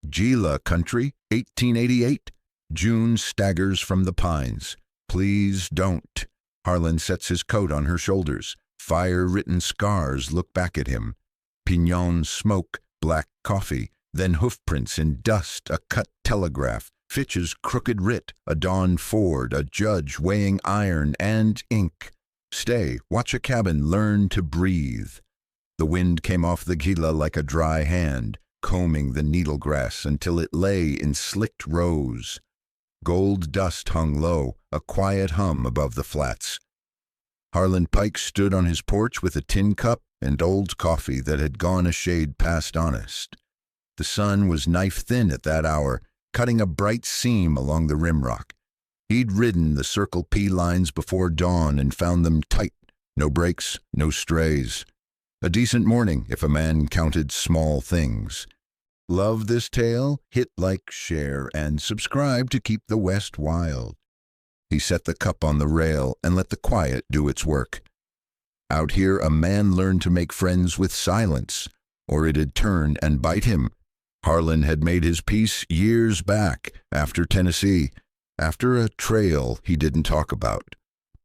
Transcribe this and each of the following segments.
Gila country, 1888. June staggers from the pines. Please don't. Harlan sets his coat on her shoulders. Fire-written scars look back at him. Pignon smoke, black coffee, then hoofprints in dust, a cut telegraph, Fitch's crooked writ, a Dawn Ford, a judge weighing iron and ink. Stay, watch a cabin, learn to breathe. The wind came off the Gila like a dry hand, combing the needle grass until it lay in slicked rows. Gold dust hung low, a quiet hum above the flats. Harlan Pike stood on his porch with a tin cup and old coffee that had gone a shade past honest. The sun was knife-thin at that hour, cutting a bright seam along the rimrock. He'd ridden the Circle P lines before dawn and found them tight, no breaks, no strays. A decent morning if a man counted small things. Love this tale? Hit like, share, and subscribe to keep the West wild. He set the cup on the rail and let the quiet do its work. Out here a man learned to make friends with silence, or it'd turn and bite him. Harlan had made his peace years back, after Tennessee, after a trail he didn't talk about.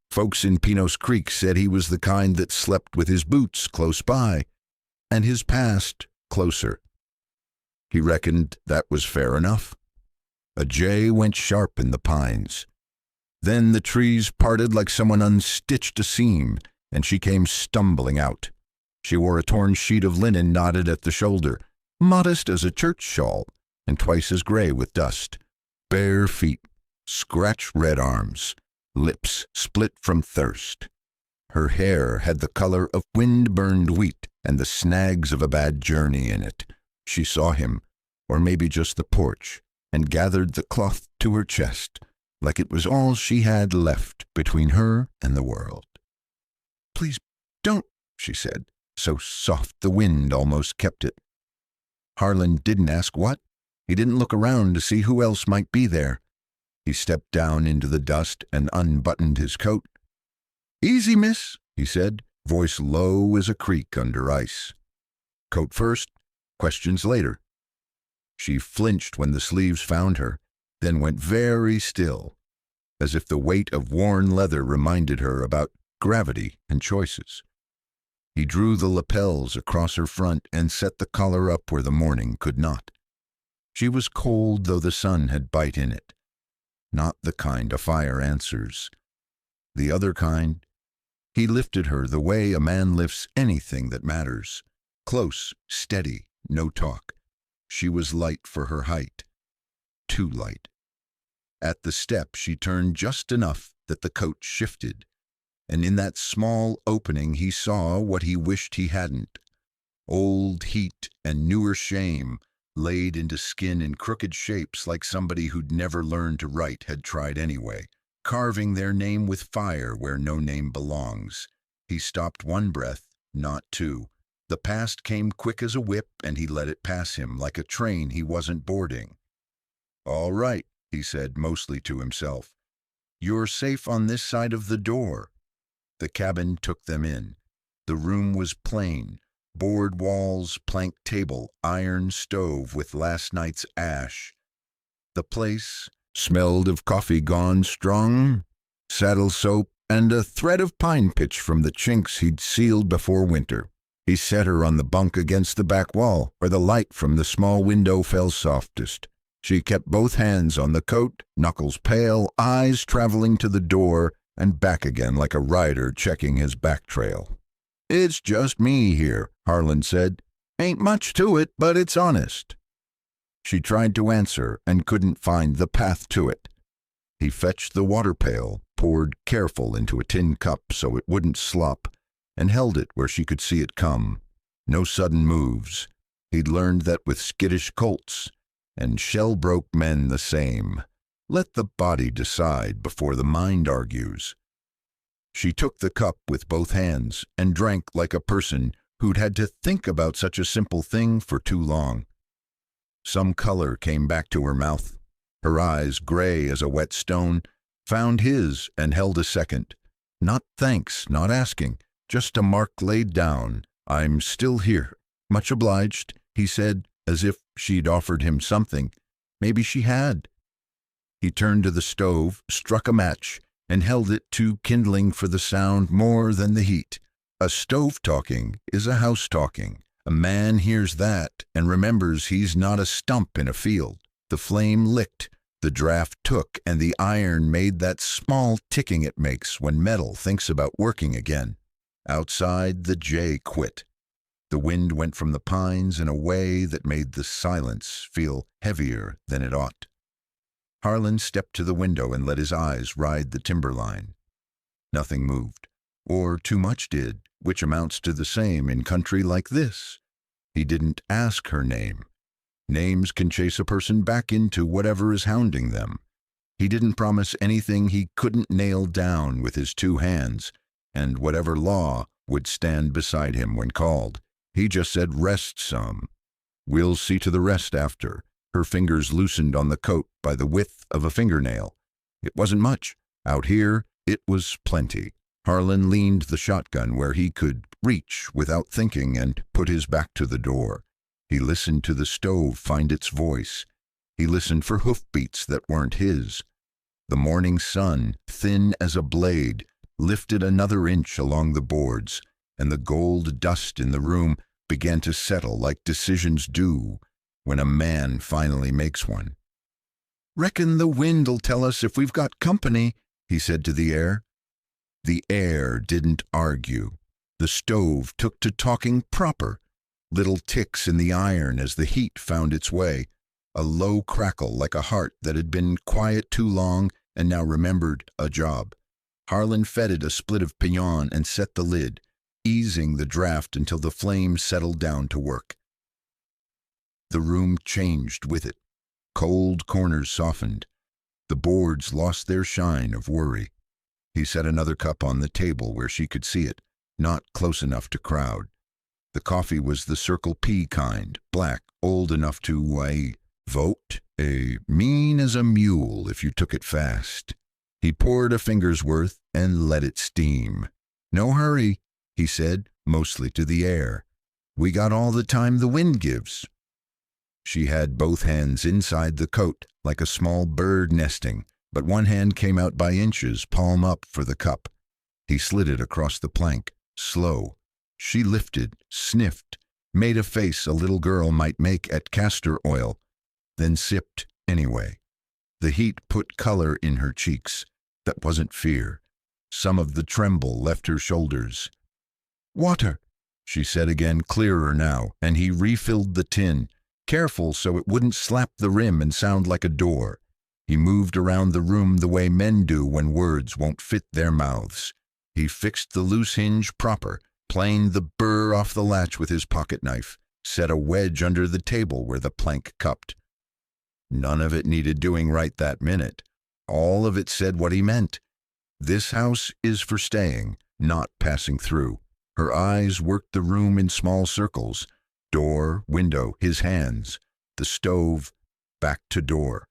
Folks in Pinos Creek said he was the kind that slept with his boots close by, and his past closer. He reckoned that was fair enough. A jay went sharp in the pines. Then the trees parted like someone unstitched a seam, and she came stumbling out. She wore a torn sheet of linen knotted at the shoulder, modest as a church shawl, and twice as gray with dust. Bare feet, scratch-red arms, lips split from thirst. Her hair had the color of wind-burned wheat and the snags of a bad journey in it. She saw him, or maybe just the porch, and gathered the cloth to her chest, like it was all she had left between her and the world. "Please don't," she said, so soft the wind almost kept it. Harlan didn't ask what. He didn't look around to see who else might be there. He stepped down into the dust and unbuttoned his coat. "Easy, miss," he said, voice low as a creek under ice. "Coat first, questions later." She flinched when the sleeves found her, then went very still, as if the weight of worn leather reminded her about gravity and choices. He drew the lapels across her front and set the collar up where the morning could not. She was cold, though the sun had bite in it. Not the kind a fire answers. The other kind. He lifted her the way a man lifts anything that matters. Close, steady, no talk. She was light for her height. Too light. At the step she turned just enough that the coat shifted, and in that small opening he saw what he wished he hadn't. Old heat and newer shame, laid into skin in crooked shapes like somebody who'd never learned to write had tried anyway, carving their name with fire where no name belongs. He stopped one breath, not two. The past came quick as a whip, and he let it pass him like a train he wasn't boarding. "All right," he said, mostly to himself. "You're safe on this side of the door." The cabin took them in. The room was plain. Board walls, plank table, iron stove with last night's ash. The place smelled of coffee gone strong, saddle soap, and a thread of pine pitch from the chinks he'd sealed before winter. He set her on the bunk against the back wall, where the light from the small window fell softest. She kept both hands on the coat, knuckles pale, eyes traveling to the door and back again like a rider checking his back trail. "It's just me here," Harlan said. "Ain't much to it, but it's honest." She tried to answer and couldn't find the path to it. He fetched the water pail, poured careful into a tin cup so it wouldn't slop, and held it where she could see it come. No sudden moves. He'd learned that with skittish colts, and shell-broke men the same. Let the body decide before the mind argues. She took the cup with both hands and drank like a person who'd had to think about such a simple thing for too long. Some color came back to her mouth. Her eyes, gray as a wet stone, found his and held a second. Not thanks, not asking, just a mark laid down. "I'm still here. Much obliged," he said, as if she'd offered him something. Maybe she had. He turned to the stove, struck a match, and held it to kindling for the sound more than the heat. A stove talking is a house talking. A man hears that and remembers he's not a stump in a field. The flame licked, the draft took, and the iron made that small ticking it makes when metal thinks about working again. Outside, the jay quit. The wind went from the pines in a way that made the silence feel heavier than it ought. Harlan stepped to the window and let his eyes ride the timberline. Nothing moved, or too much did, which amounts to the same in country like this. He didn't ask her name. Names can chase a person back into whatever is hounding them. He didn't promise anything he couldn't nail down with his two hands, and whatever law would stand beside him when called. He just said, "Rest some. We'll see to the rest after." Her fingers loosened on the coat by the width of a fingernail. It wasn't much. Out here, it was plenty. Harlan leaned the shotgun where he could reach without thinking and put his back to the door. He listened to the stove find its voice. He listened for hoofbeats that weren't his. The morning sun, thin as a blade, lifted another inch along the boards, and the gold dust in the room began to settle like decisions do when a man finally makes one. "Reckon the wind'll tell us if we've got company," he said to the air. The air didn't argue. The stove took to talking proper. Little ticks in the iron as the heat found its way. A low crackle like a heart that had been quiet too long and now remembered a job. Harlan fed it a split of piñon and set the lid, easing the draft until the flame settled down to work. The room changed with it. Cold corners softened. The boards lost their shine of worry. He set another cup on the table where she could see it, not close enough to crowd. The coffee was the Circle P kind, black, old enough to, vote, mean as a mule if you took it fast. He poured a finger's worth and let it steam. "No hurry," he said, mostly to the air. "We got all the time the wind gives." She had both hands inside the coat, like a small bird nesting, but one hand came out by inches, palm up for the cup. He slid it across the plank, slow. She lifted, sniffed, made a face a little girl might make at castor oil, then sipped anyway. The heat put color in her cheeks. That wasn't fear. Some of the tremble left her shoulders. "Water," she said again, clearer now, and he refilled the tin, careful so it wouldn't slap the rim and sound like a door. He moved around the room the way men do when words won't fit their mouths. He fixed the loose hinge proper, planed the burr off the latch with his pocket knife, set a wedge under the table where the plank cupped. None of it needed doing right that minute. All of it said what he meant. This house is for staying, not passing through. Her eyes worked the room in small circles. Door, window, his hands. The stove, back to door.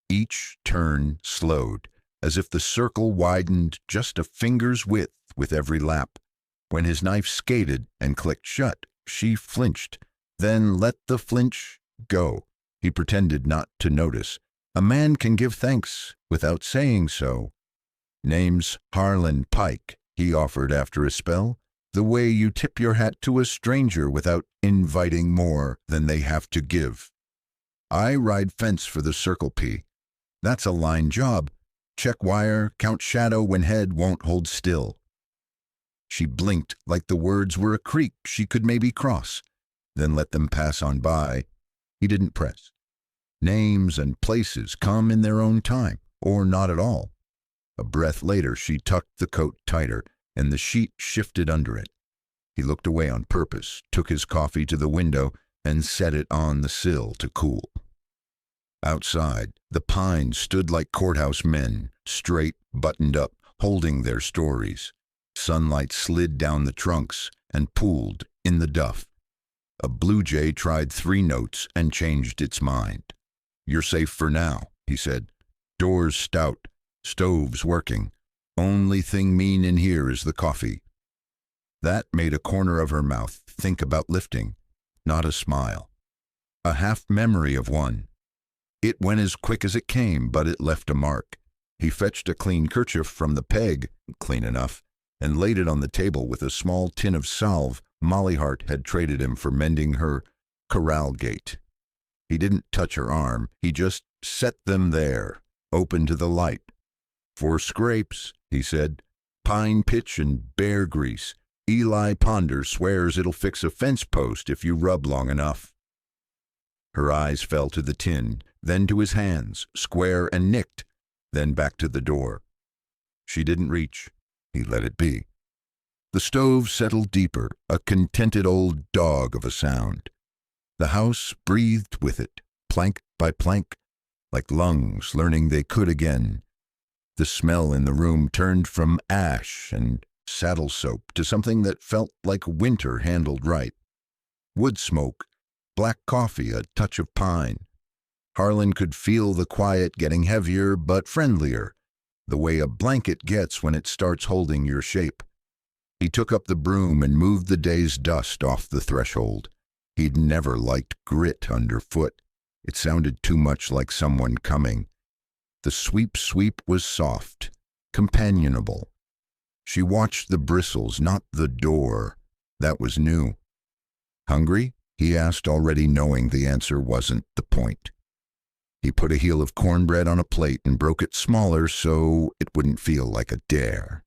Each turn slowed, as if the circle widened just a finger's width with every lap. When his knife skated and clicked shut, she flinched, then let the flinch go. He pretended not to notice. A man can give thanks without saying so. "Name's Harlan Pike," he offered after a spell. "The way you tip your hat to a stranger without inviting more than they have to give. I ride fence for the Circle P. That's a line job. Check wire, count shadow when head won't hold still." She blinked like the words were a creek she could maybe cross, then let them pass on by. He didn't press. Names and places come in their own time, or not at all. A breath later, she tucked the coat tighter, and the sheet shifted under it. He looked away on purpose, took his coffee to the window, and set it on the sill to cool. Outside, the pines stood like courthouse men, straight, buttoned up, holding their stories. Sunlight slid down the trunks and pooled in the duff. A blue jay tried 3 notes and changed its mind. "You're safe for now," he said. "Doors stout, stoves working. Only thing mean in here is the coffee." That made a corner of her mouth think about lifting, not a smile. a half-memory of one. It went as quick as it came, but it left a mark. He fetched a clean kerchief from the peg, clean enough, and laid it on the table with a small tin of salve Molly Hart had traded him for mending her corral gate. He didn't touch her arm, he just set them there, open to the light. 4 scrapes, he said. Pine pitch and bear grease. Eli Ponder swears it'll fix a fence post if you rub long enough. Her eyes fell to the tin, then to his hands, square and nicked, then back to the door. She didn't reach. He let it be. The stove settled deeper, a contented old dog of a sound. The house breathed with it, plank by plank, like lungs learning they could again. The smell in the room turned from ash and saddle soap to something that felt like winter handled right. Wood smoke, black coffee, a touch of pine. Harlan could feel the quiet getting heavier but friendlier, the way a blanket gets when it starts holding your shape. He took up the broom and moved the day's dust off the threshold. He'd never liked grit underfoot. It sounded too much like someone coming. The sweep was soft, companionable. She watched the bristles, not the door. That was new. Hungry? He asked, already knowing the answer wasn't the point. He put a heel of cornbread on a plate and broke it smaller so it wouldn't feel like a dare.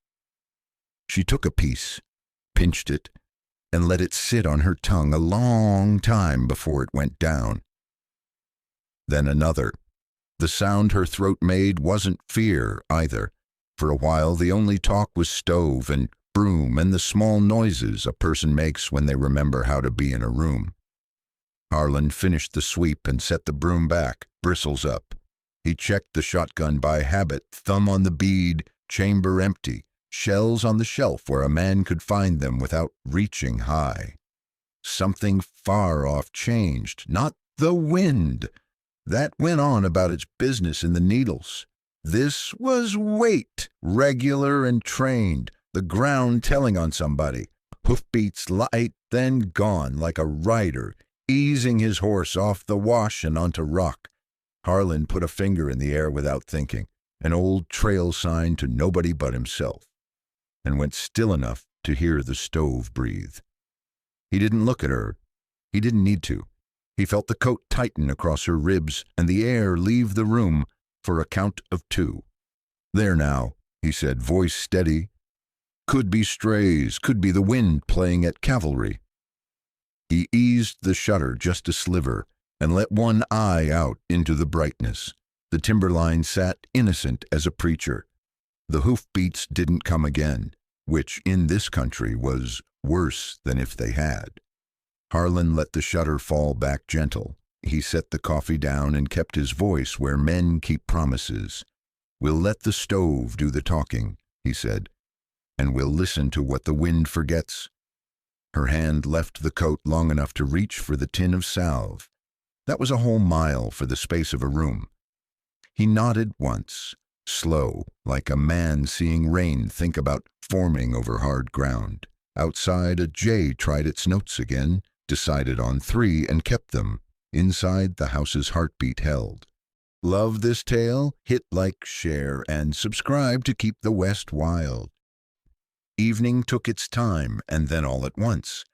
She took a piece, pinched it, and let it sit on her tongue a long time before it went down. Then another. The sound her throat made wasn't fear either. For a while the only talk was stove and broom and the small noises a person makes when they remember how to be in a room. Harlan finished the sweep and set the broom back, bristles up. He checked the shotgun by habit, thumb on the bead, chamber empty, shells on the shelf where a man could find them without reaching high. Something far off changed, not the wind. That went on about its business in the needles. This was weight, regular and trained, the ground telling on somebody. Hoofbeats light, then gone like a rider, easing his horse off the wash and onto rock. Harlan put a finger in the air without thinking, an old trail sign to nobody but himself, and went still enough to hear the stove breathe. He didn't look at her. He didn't need to. He felt the coat tighten across her ribs and the air leave the room for a count of 2. There now, he said, voice steady. Could be strays, could be the wind playing at cavalry. He eased the shutter just a sliver and let one eye out into the brightness. The timberline sat innocent as a preacher. The hoofbeats didn't come again, which in this country was worse than if they had. Harlan let the shutter fall back gentle. He set the coffee down and kept his voice where men keep promises. We'll let the stove do the talking, he said, and we'll listen to what the wind forgets. Her hand left the coat long enough to reach for the tin of salve. That was a whole mile for the space of a room. He nodded once, slow, like a man seeing rain think about forming over hard ground. Outside, a jay tried its notes again, decided on 3 and kept them. Inside, the house's heartbeat held. Love this tale? Hit like, share, and subscribe to keep the West wild. Evening took its time, and then all at once.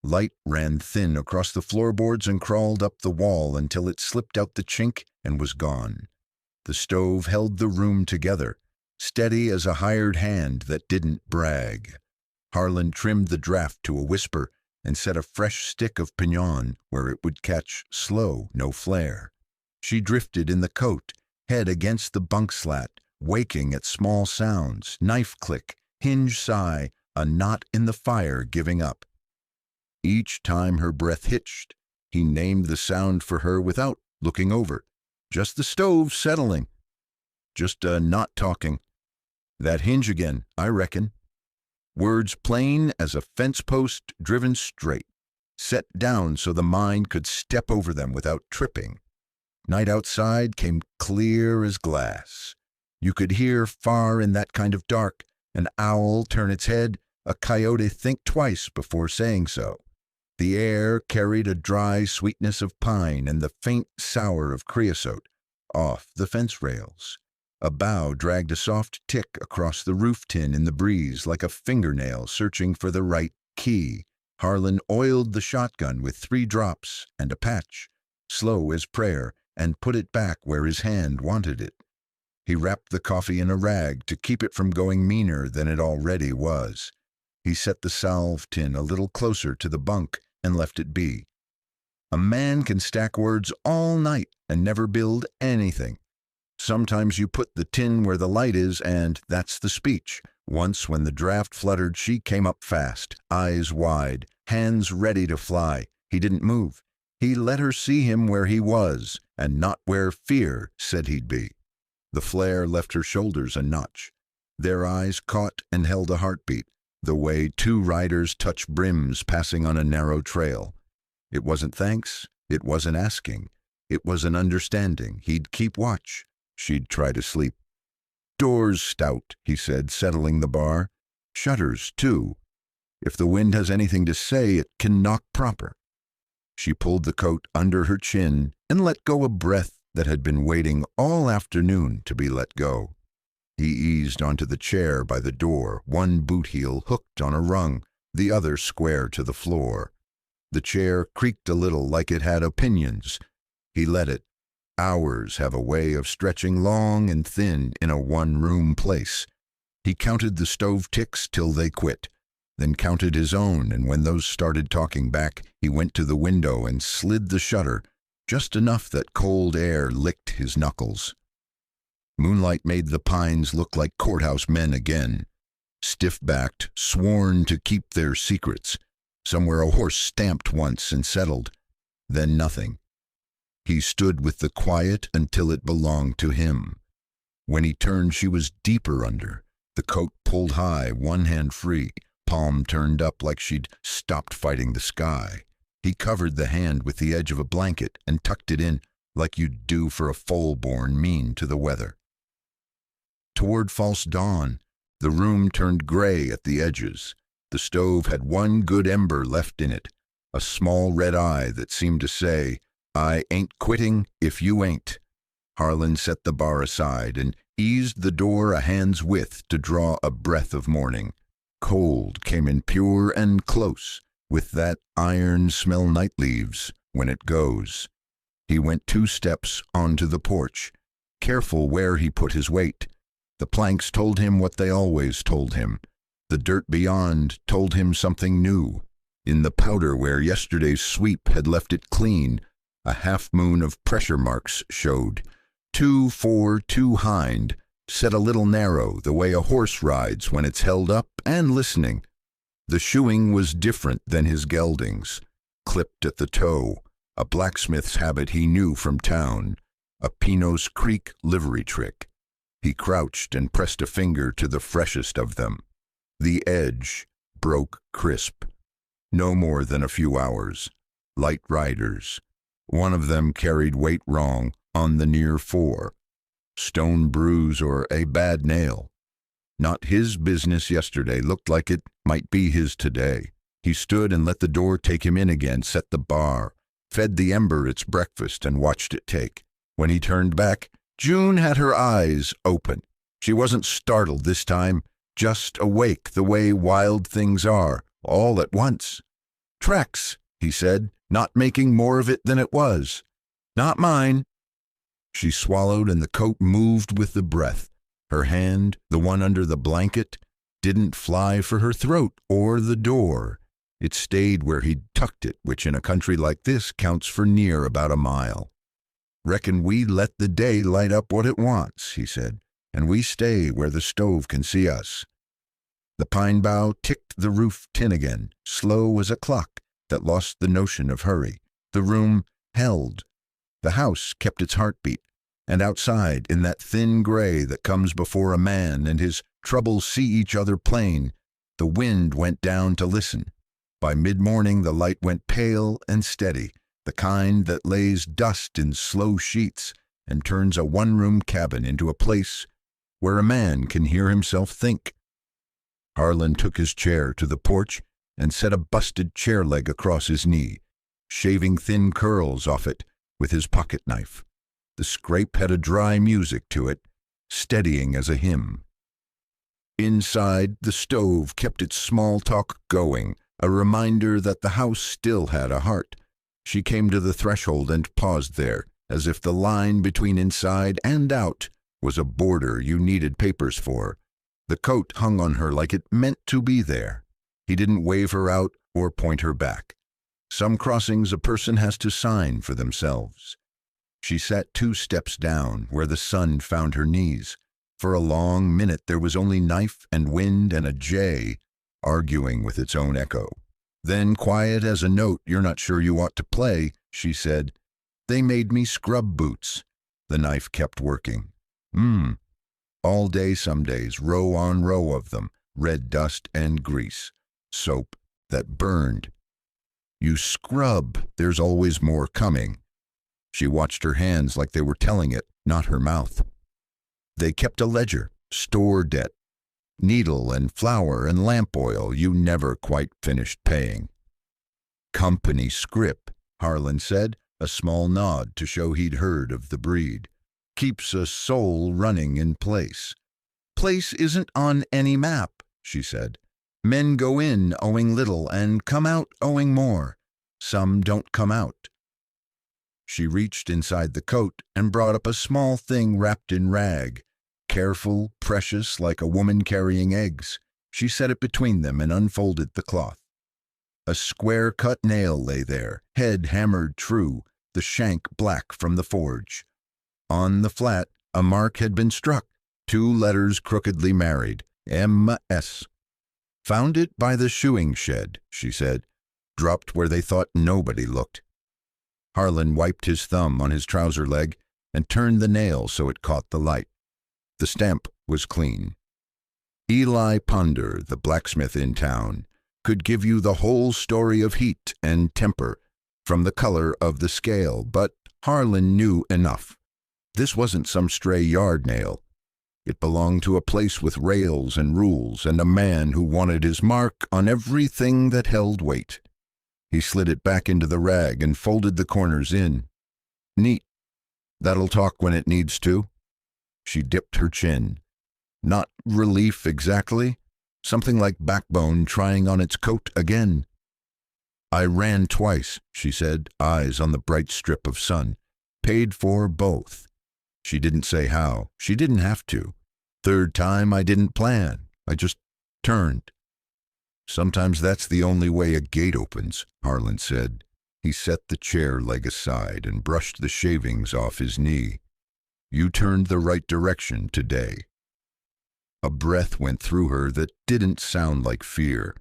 Light ran thin across the floorboards and crawled up the wall until it slipped out the chink and was gone. The stove held the room together, steady as a hired hand that didn't brag. Harlan trimmed the draft to a whisper and set a fresh stick of pignon where it would catch slow, no flare. She drifted in the coat, head against the bunk slat, waking at small sounds, knife click, hinge sigh, a knot in the fire giving up. Each time her breath hitched, he named the sound for her without looking over. Just the stove settling. Just a knot talking. That hinge again, I reckon. Words plain as a fence post driven straight, set down so the mind could step over them without tripping. Night outside came clear as glass. You could hear far in that kind of dark, an owl turn its head, a coyote think twice before saying so. The air carried a dry sweetness of pine and the faint sour of creosote. Off the fence rails, a bough dragged a soft tick across the roof tin in the breeze like a fingernail searching for the right key. Harlan oiled the shotgun with 3 drops and a patch, slow as prayer, and put it back where his hand wanted it. He wrapped the coffee in a rag to keep it from going meaner than it already was. He set the salve tin a little closer to the bunk and left it be. A man can stack words all night and never build anything. Sometimes you put the tin where the light is, and that's the speech. Once, when the draft fluttered, she came up fast, eyes wide, hands ready to fly. He didn't move. He let her see him where he was, and not where fear said he'd be. The flare left her shoulders a notch. Their eyes caught and held a heartbeat, the way 2 riders touch brims passing on a narrow trail. It wasn't thanks, it wasn't asking. It was an understanding. He'd keep watch. She'd try to sleep. Doors stout, he said, settling the bar. Shutters, too. If the wind has anything to say, it can knock proper. She pulled the coat under her chin and let go a breath that had been waiting all afternoon to be let go. He eased onto the chair by the door, one boot heel hooked on a rung, the other square to the floor. The chair creaked a little like it had opinions. He let it. Hours have a way of stretching long and thin in a one-room place. He counted the stove ticks till they quit, then counted his own, and when those started talking back, he went to the window and slid the shutter, just enough that cold air licked his knuckles. Moonlight made the pines look like courthouse men again, stiff-backed, sworn to keep their secrets. Somewhere a horse stamped once and settled, then nothing. He stood with the quiet until it belonged to him. When he turned, she was deeper under, the coat pulled high, one hand free, palm turned up like she'd stopped fighting the sky. He covered the hand with the edge of a blanket and tucked it in like you'd do for a foal born mean to the weather. Toward false dawn, the room turned gray at the edges. The stove had one good ember left in it, a small red eye that seemed to say, "I ain't quitting if you ain't." Harlan set the bar aside and eased the door a hand's width to draw a breath of morning. Cold came in pure and close, with that iron smell night leaves when it goes. He went 2 steps onto the porch, careful where he put his weight. The planks told him what they always told him. The dirt beyond told him something new. In the powder where yesterday's sweep had left it clean, a half-moon of pressure marks showed. 2 fore, 2 hind, set a little narrow, the way a horse rides when it's held up and listening. The shoeing was different than his geldings, clipped at the toe, a blacksmith's habit he knew from town, a Pinot's Creek livery trick. He crouched and pressed a finger to the freshest of them. The edge broke crisp. No more than a few hours. Light riders. One of them carried weight wrong on the near fore. Stone bruise or a bad nail. Not his business yesterday looked like it might be his today. He stood and let the door take him in again, set the bar, fed the ember its breakfast, and watched it take. When he turned back, June had her eyes open. She wasn't startled this time, just awake the way wild things are, all at once. "Tracks," he said, not making more of it than it was. "Not mine." She swallowed and the coat moved with the breath. Her hand, the one under the blanket, didn't fly for her throat or the door. It stayed where he'd tucked it, which in a country like this counts for near about a mile. "Reckon we let the day light up what it wants," he said, "and we stay where the stove can see us." The pine bough ticked the roof tin again, slow as a clock that lost the notion of hurry. The room held. The house kept its heartbeat, and outside, in that thin gray that comes before a man and his troubles see each other plain, the wind went down to listen. By mid-morning the light went pale and steady, the kind that lays dust in slow sheets and turns a one-room cabin into a place where a man can hear himself think. Harlan took his chair to the porch and set a busted chair leg across his knee, shaving thin curls off it with his pocket knife. The scrape had a dry music to it, steadying as a hymn. Inside, the stove kept its small talk going, a reminder that the house still had a heart. She came to the threshold and paused there, as if the line between inside and out was a border you needed papers for. The coat hung on her like it meant to be there. He didn't wave her out or point her back. Some crossings a person has to sign for themselves. She sat 2 steps down, where the sun found her knees. For a long minute there was only knife and wind and a jay arguing with its own echo. Then, quiet as a note you're not sure you ought to play, she said, "They made me scrub boots." The knife kept working. All day some days, row on row of them, red dust and grease, soap that burned. You scrub, there's always more coming. She watched her hands like they were telling it, not her mouth. They kept a ledger, store debt, needle and flour and lamp oil you never quite finished paying. "Company scrip," Harlan said, a small nod to show he'd heard of the breed. "Keeps a soul running in place." "Place isn't on any map," she said. "Men go in owing little and come out owing more. Some don't come out." She reached inside the coat and brought up a small thing wrapped in rag. Careful, precious, like a woman carrying eggs. She set it between them and unfolded the cloth. A square-cut nail lay there, head hammered true, the shank black from the forge. On the flat, a mark had been struck, 2 letters crookedly married, M.S. "Found it by the shoeing shed," she said, dropped where they thought nobody looked. Harlan wiped his thumb on his trouser leg and turned the nail so it caught the light. The stamp was clean. Eli Ponder, the blacksmith in town, could give you the whole story of heat and temper from the color of the scale, but Harlan knew enough. This wasn't some stray yard nail. It belonged to a place with rails and rules and a man who wanted his mark on everything that held weight. He slid it back into the rag and folded the corners in. "Neat. That'll talk when it needs to." She dipped her chin. Not relief exactly. Something like backbone trying on its coat again. "I ran twice," she said, eyes on the bright strip of sun. "Paid for both." She didn't say how. She didn't have to. "Third time I didn't plan. I just turned." "Sometimes that's the only way a gate opens," Harlan said. He set the chair leg aside and brushed the shavings off his knee. "You turned the right direction today." A breath went through her that didn't sound like fear.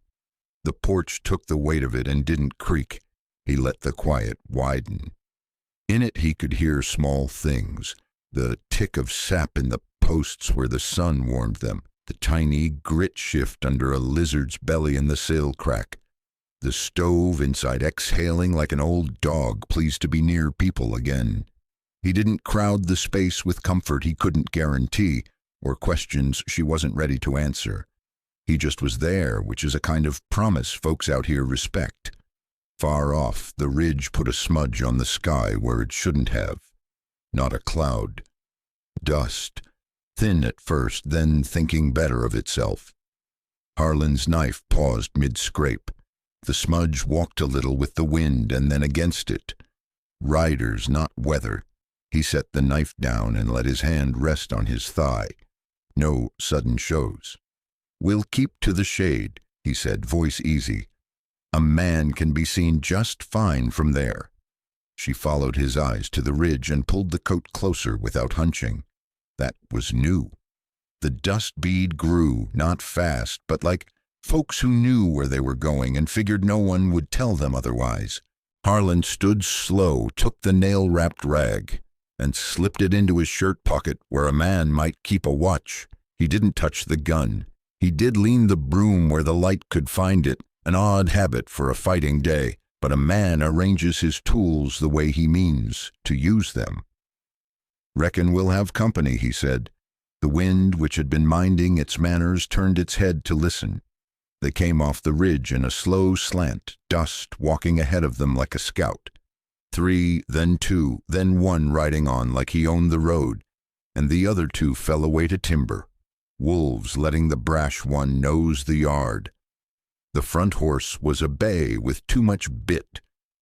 The porch took the weight of it and didn't creak. He let the quiet widen. In it he could hear small things, the tick of sap in the posts where the sun warmed them, the tiny grit shift under a lizard's belly in the sill crack, the stove inside exhaling like an old dog pleased to be near people again. He didn't crowd the space with comfort he couldn't guarantee, or questions she wasn't ready to answer. He just was there, which is a kind of promise folks out here respect. Far off, the ridge put a smudge on the sky where it shouldn't have. Not a cloud. Dust. Thin at first, then thinking better of itself. Harlan's knife paused mid-scrape. The smudge walked a little with the wind and then against it. Riders, not weather. He set the knife down and let his hand rest on his thigh. No sudden shows. "We'll keep to the shade," he said, voice easy. "A man can be seen just fine from there." She followed his eyes to the ridge and pulled the coat closer without hunching. That was new. The dust bead grew, not fast, but like folks who knew where they were going and figured no one would tell them otherwise. Harlan stood slow, took the nail-wrapped rag, and slipped it into his shirt pocket where a man might keep a watch. He didn't touch the gun. He did lean the broom where the light could find it, an odd habit for a fighting day, but a man arranges his tools the way he means to use them. "Reckon we'll have company," he said. The wind, which had been minding its manners, turned its head to listen. They came off the ridge in a slow slant, Dust walking ahead of them like a scout. 3, then 2, then 1 riding on like he owned the road, and the other 2 fell away to timber, wolves letting the brash one nose the yard. The front horse was a bay with too much bit,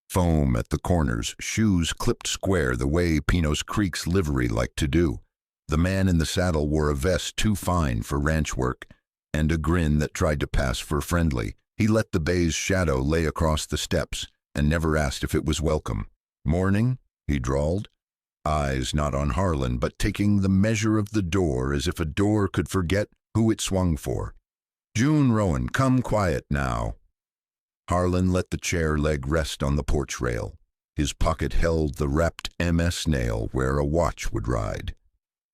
foam at the corners, shoes clipped square the way Pinos Creek's livery liked to do. The man in the saddle wore a vest too fine for ranch work, and a grin that tried to pass for friendly. He let the bay's shadow lay across the steps, and never asked if it was welcome. "Morning," he drawled, eyes not on Harlan, but taking the measure of the door as if a door could forget who it swung for. "June Rowan, come quiet now." Harlan let the chair leg rest on the porch rail. His pocket held the wrapped MS nail where a watch would ride.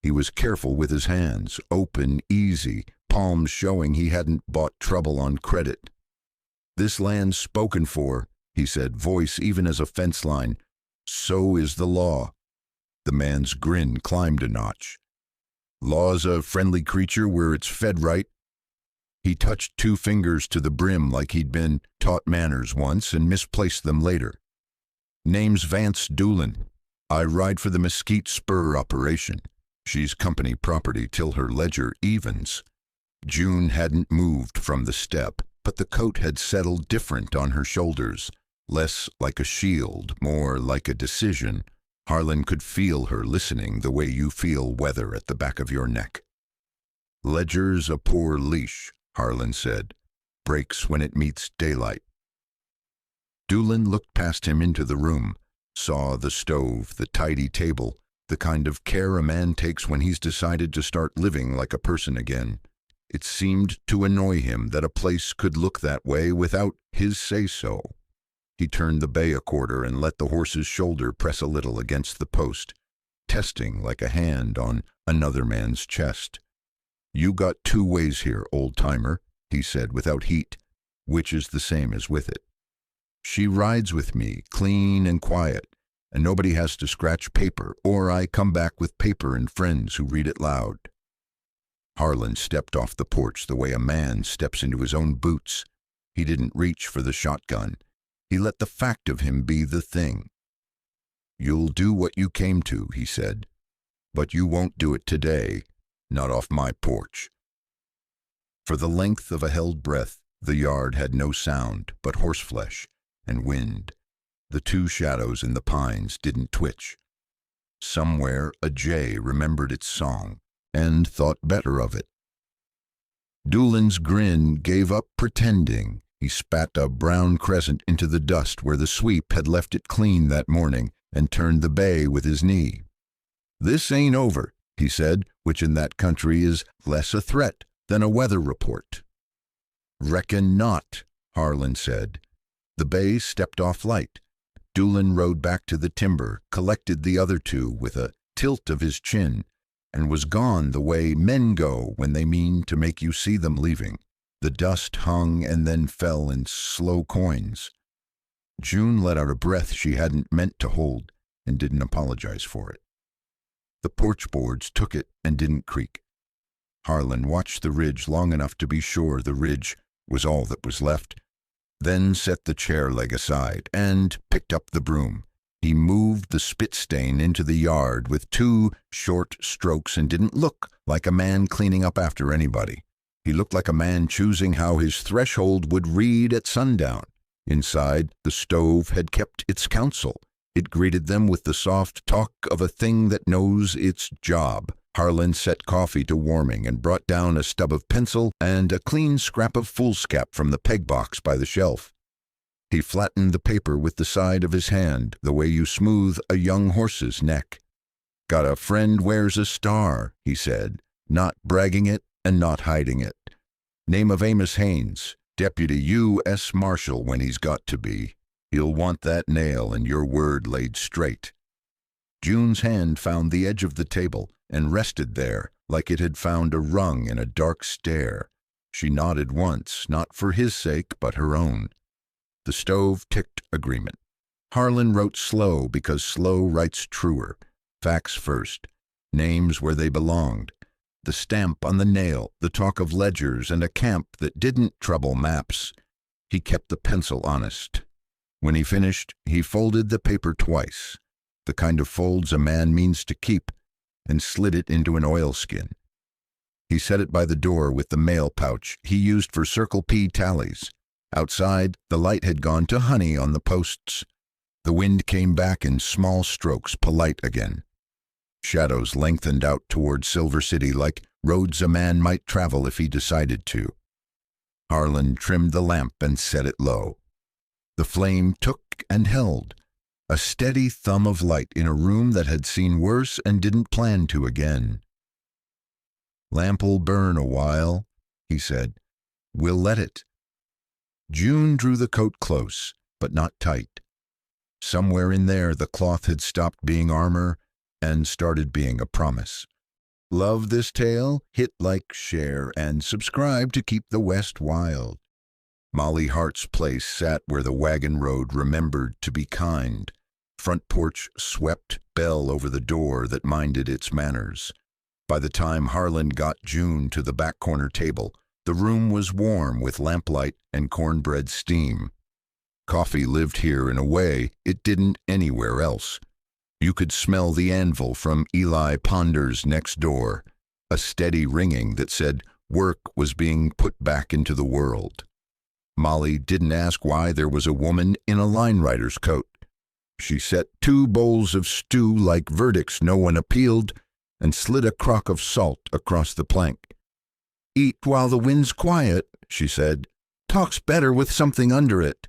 He was careful with his hands, open, easy, palms showing he hadn't bought trouble on credit. "This land's spoken for," he said, voice even as a fence line. "So is the law." The man's grin climbed a notch. "Law's a friendly creature where it's fed right." He touched 2 fingers to the brim like he'd been taught manners once and misplaced them later. "Name's Vance Doolin. I ride for the Mesquite Spur operation. She's company property till her ledger evens." June hadn't moved from the step, but the coat had settled different on her shoulders, less like a shield, more like a decision. Harlan could feel her listening the way you feel weather at the back of your neck. "Ledger's a poor leash," Harlan said. "Breaks when it meets daylight." Doolin looked past him into the room, saw the stove, the tidy table, the kind of care a man takes when he's decided to start living like a person again. It seemed to annoy him that a place could look that way without his say-so. He turned the bay a quarter and let the horse's shoulder press a little against the post, testing like a hand on another man's chest. "You got 2 ways here, old-timer," he said without heat, which is the same as with it. "She rides with me, clean and quiet, and nobody has to scratch paper, or I come back with paper and friends who read it loud." Harlan stepped off the porch the way a man steps into his own boots. He didn't reach for the shotgun. He let the fact of him be the thing. "You'll do what you came to," he said, "but you won't do it today, not off my porch." For the length of a held breath, the yard had no sound but horseflesh and wind. The 2 shadows in the pines didn't twitch. Somewhere a jay remembered its song and thought better of it. Doolin's grin gave up pretending. He spat a brown crescent into the dust where the sweep had left it clean that morning and turned the bay with his knee. "This ain't over," he said, which in that country is less a threat than a weather report. "Reckon not," Harlan said. The bay stepped off light. Doolin rode back to the timber, collected the other 2 with a tilt of his chin, and was gone the way men go when they mean to make you see them leaving. The dust hung and then fell in slow coins. June let out a breath she hadn't meant to hold and didn't apologize for it. The porch boards took it and didn't creak. Harlan watched the ridge long enough to be sure the ridge was all that was left, then set the chair leg aside and picked up the broom. He moved the spit stain into the yard with 2 short strokes and didn't look like a man cleaning up after anybody. He looked like a man choosing how his threshold would read at sundown. Inside, the stove had kept its counsel. It greeted them with the soft talk of a thing that knows its job. Harlan set coffee to warming and brought down a stub of pencil and a clean scrap of foolscap from the peg box by the shelf. He flattened the paper with the side of his hand, the way you smooth a young horse's neck. "Got a friend wears a star," he said, not bragging it and not hiding it. "Name of Amos Haynes, Deputy U.S. Marshal when he's got to be. He'll want that nail and your word laid straight." June's hand found the edge of the table and rested there like it had found a rung in a dark stair. She nodded once, not for his sake but her own. The stove ticked agreement. Harlan wrote slow because slow writes truer. Facts first, names where they belonged. the stamp on the nail, the talk of ledgers and a camp that didn't trouble maps. He kept the pencil honest. When he finished, he folded the paper twice, the kind of folds a man means to keep, and slid it into an oilskin. He set it by the door with the mail pouch he used for Circle P tallies. Outside, the light had gone to honey on the posts. The wind came back in small strokes, polite again. Shadows lengthened out toward Silver City like roads a man might travel if he decided to. Harlan trimmed the lamp and set it low. The flame took and held, a steady thumb of light in a room that had seen worse and didn't plan to again. "Lamp'll burn a while," he said. "We'll let it." June drew the coat close, but not tight. Somewhere in there the cloth had stopped being armor and started being a promise. Love this tale? Hit like, share, and subscribe to keep the West wild. Molly Hart's place sat where the wagon road remembered to be kind. Front porch swept, bell over the door that minded its manners. By the time Harlan got June to the back corner table, the room was warm with lamplight and cornbread steam. Coffee lived here in a way it didn't anywhere else. You could smell the anvil from Eli Ponder's next door, a steady ringing that said work was being put back into the world. Molly didn't ask why there was a woman in a line rider's coat. She set 2 bowls of stew like verdicts no one appealed and slid a crock of salt across the plank. "Eat while the wind's quiet," she said. "Talk's better with something under it."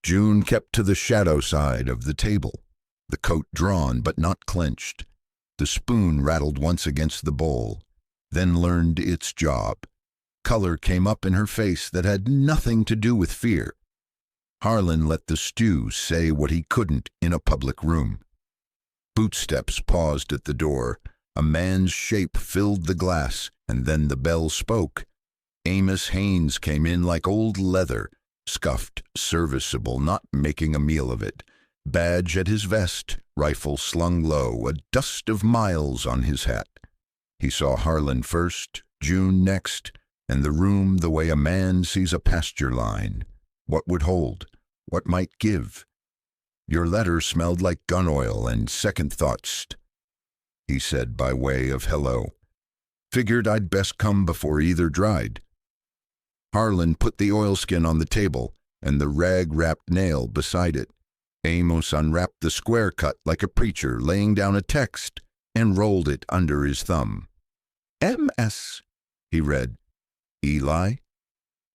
June kept to the shadow side of the table, the coat drawn but not clenched. The spoon rattled once against the bowl, then learned its job. Color came up in her face that had nothing to do with fear. Harlan let the stew say what he couldn't in a public room. Footsteps paused at the door. A man's shape filled the glass, and then the bell spoke. Amos Haynes came in like old leather, scuffed, serviceable, not making a meal of it. Badge at his vest, rifle slung low, a dust of miles on his hat. He saw Harlan first, June next, and the room the way a man sees a pasture line. What would hold? What might give? "Your letter smelled like gun oil and second thoughts," he said by way of hello. "Figured I'd best come before either dried." Harlan put the oilskin on the table and the rag-wrapped nail beside it. Amos unwrapped the square cut like a preacher laying down a text and rolled it under his thumb. "MS," he read. "Eli?"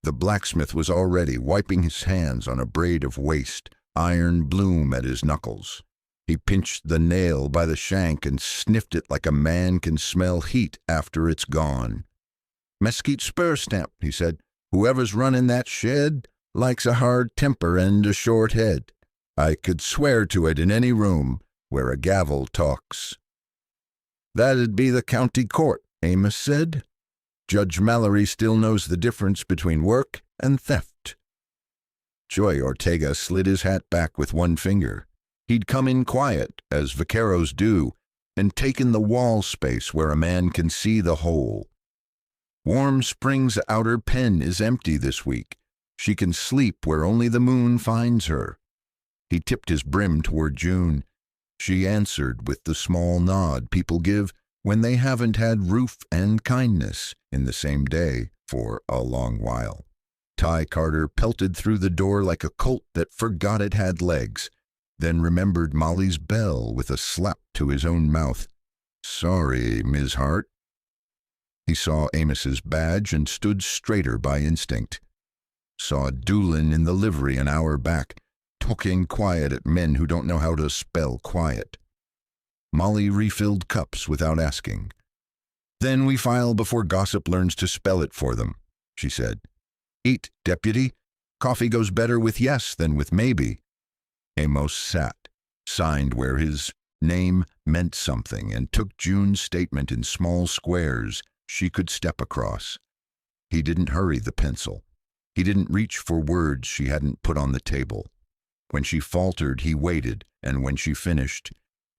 The blacksmith was already wiping his hands on a braid of waste, iron bloom at his knuckles. He pinched the nail by the shank and sniffed it like a man can smell heat after it's gone. "Mesquite spur stamp," he said. "Whoever's running that shed likes a hard temper and a short head. I could swear to it in any room where a gavel talks." "That'd be the county court," Amos said. "Judge Mallory still knows the difference between work and theft." Joy Ortega slid his hat back with one finger. He'd come in quiet, as vaqueros do, and taken the wall space where a man can see the whole. Warm Spring's outer pen is empty this week. She can sleep where only the moon finds her. He tipped his brim toward June. She answered with the small nod people give when they haven't had roof and kindness in the same day for a long while. Ty Carter pelted through the door like a colt that forgot it had legs, then remembered Molly's bell with a slap to his own mouth. "Sorry, Ms. Hart." He saw Amos's badge and stood straighter by instinct. Saw Doolin in the livery an hour back, talking quiet at men who don't know how to spell quiet. Molly refilled cups without asking. "Then we file before gossip learns to spell it for them," she said. "Eat, deputy. Coffee goes better with yes than with maybe." Amos sat, signed where his name meant something, and took June's statement in small squares she could step across. He didn't hurry the pencil. He didn't reach for words she hadn't put on the table. When she faltered, he waited, and when she finished,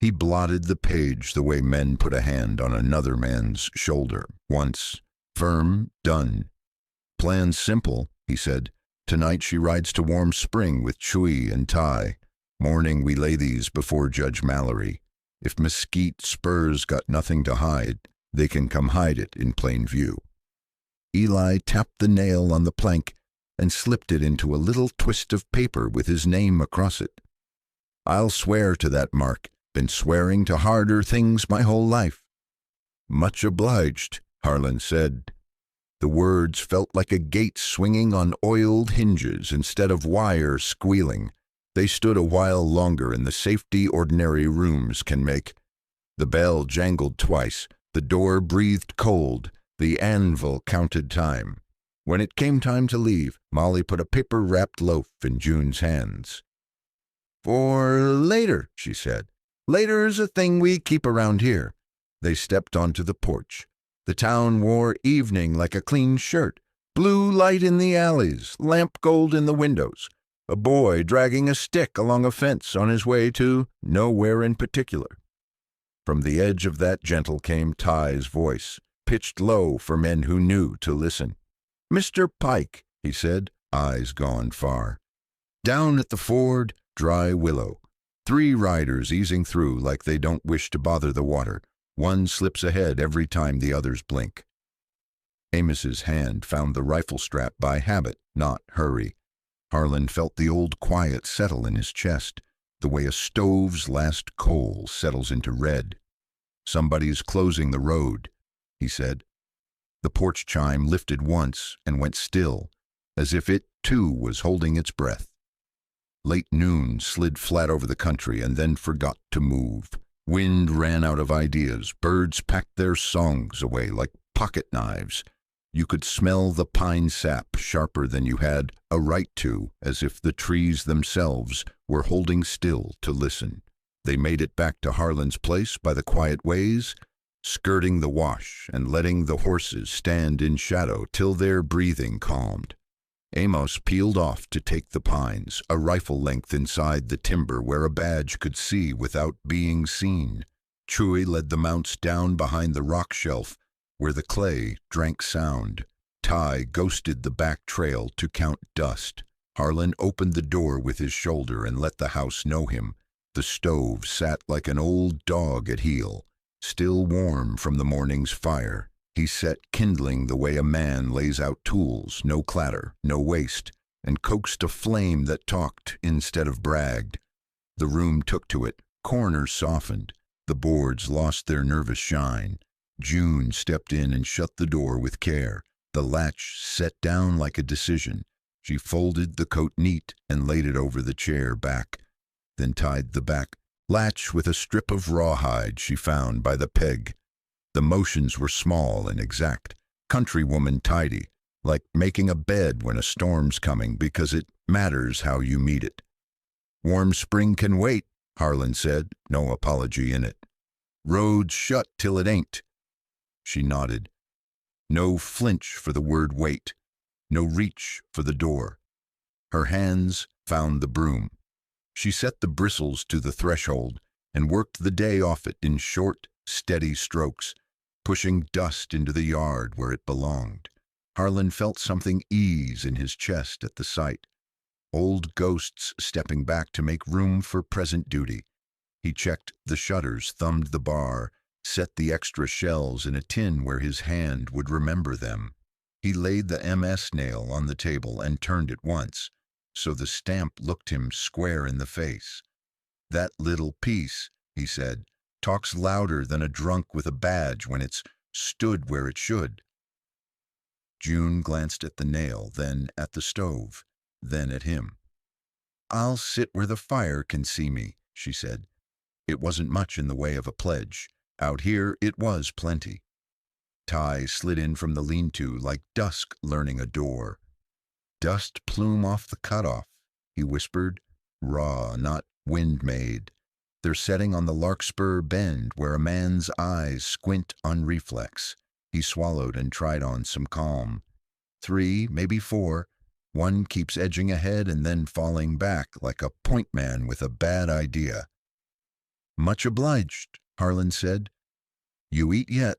He blotted the page the way men put a hand on another man's shoulder. Once, firm, done. Plan simple, he said. Tonight she rides to Warm Spring with Chewy and Ty. Morning we lay these before Judge Mallory. If Mesquite Spurs got nothing to hide, they can come hide it in plain view. Eli tapped the nail on the plank and slipped it into a little twist of paper with his name across it. I'll swear to that mark. Been swearing to harder things my whole life. Much obliged, Harlan said. The words felt like a gate swinging on oiled hinges instead of wire squealing. They stood a while longer in the safety ordinary rooms can make. The bell jangled twice, the door breathed cold, the anvil counted time. When it came time to leave, Molly put a paper-wrapped loaf in June's hands. For later, she said. Later's a thing we keep around here. They stepped onto the porch. The town wore evening like a clean shirt. Blue light in the alleys, lamp gold in the windows. A boy dragging a stick along a fence on his way to nowhere in particular. From the edge of that gentle came Ty's voice, pitched low for men who knew to listen. Mr. Pike, he said, eyes gone far. Down at the ford, dry willow. 3 riders easing through like they don't wish to bother the water. One slips ahead every time the others blink. Amos's hand found the rifle strap by habit, not hurry. Harlan felt the old quiet settle in his chest, the way a stove's last coal settles into red. Somebody's closing the road, he said. The porch chime lifted once and went still, as if it, too, was holding its breath. Late noon slid flat over the country and then forgot to move. Wind ran out of ideas. Birds packed their songs away like pocket knives. You could smell the pine sap sharper than you had a right to, as if the trees themselves were holding still to listen. They made it back to Harlan's place by the quiet ways, skirting the wash and letting the horses stand in shadow till their breathing calmed. Amos peeled off to take the pines, a rifle length inside the timber where a badge could see without being seen. Chewy led the mounts down behind the rock shelf where the clay drank sound. Ty ghosted the back trail to count dust. Harlan opened the door with his shoulder and let the house know him. The stove sat like an old dog at heel, still warm from the morning's fire. He set kindling the way a man lays out tools, no clatter, no waste, and coaxed a flame that talked instead of bragged. The room took to it, corners softened, the boards lost their nervous shine. June stepped in and shut the door with care, the latch set down like a decision. She folded the coat neat and laid it over the chair back, then tied the back latch with a strip of rawhide she found by the peg. The motions were small and exact, countrywoman tidy, like making a bed when a storm's coming because it matters how you meet it. Warm Spring can wait, Harlan said, no apology in it. Road's shut till it ain't. She nodded. No flinch for the word wait, no reach for the door. Her hands found the broom. She set the bristles to the threshold and worked the day off it in short, steady strokes, pushing dust into the yard where it belonged. Harlan felt something ease in his chest at the sight. Old ghosts stepping back to make room for present duty. He checked the shutters, thumbed the bar, set the extra shells in a tin where his hand would remember them. He laid the MS nail on the table and turned it once, so the stamp looked him square in the face. That little piece, he said, talks louder than a drunk with a badge when it's stood where it should. June glanced at the nail, then at the stove, then at him. I'll sit where the fire can see me, she said. It wasn't much in the way of a pledge. Out here it was plenty. Ty slid in from the lean-to like dusk learning a door. Dust plume off the cutoff, he whispered, raw, not wind-made. They're setting on the Larkspur Bend where a man's eyes squint on reflex. He swallowed and tried on some calm. 3, maybe 4. One keeps edging ahead and then falling back like a point man with a bad idea. Much obliged, Harlan said. You eat yet?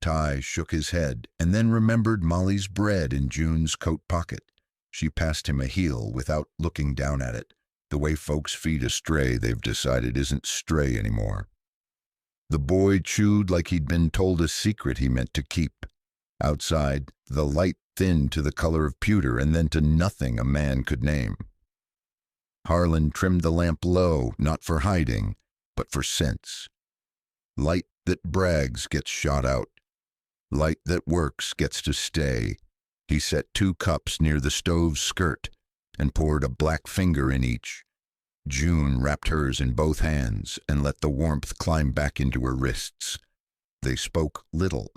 Ty shook his head and then remembered Molly's bread in June's coat pocket. She passed him a heel without looking down at it, the way folks feed a stray they've decided isn't stray anymore. The boy chewed like he'd been told a secret he meant to keep. Outside, the light thinned to the color of pewter and then to nothing a man could name. Harlan trimmed the lamp low, not for hiding, but for sense. Light that brags gets shot out. Light that works gets to stay. He set 2 cups near the stove's skirt and poured a black finger in each. June wrapped hers in both hands and let the warmth climb back into her wrists. They spoke little.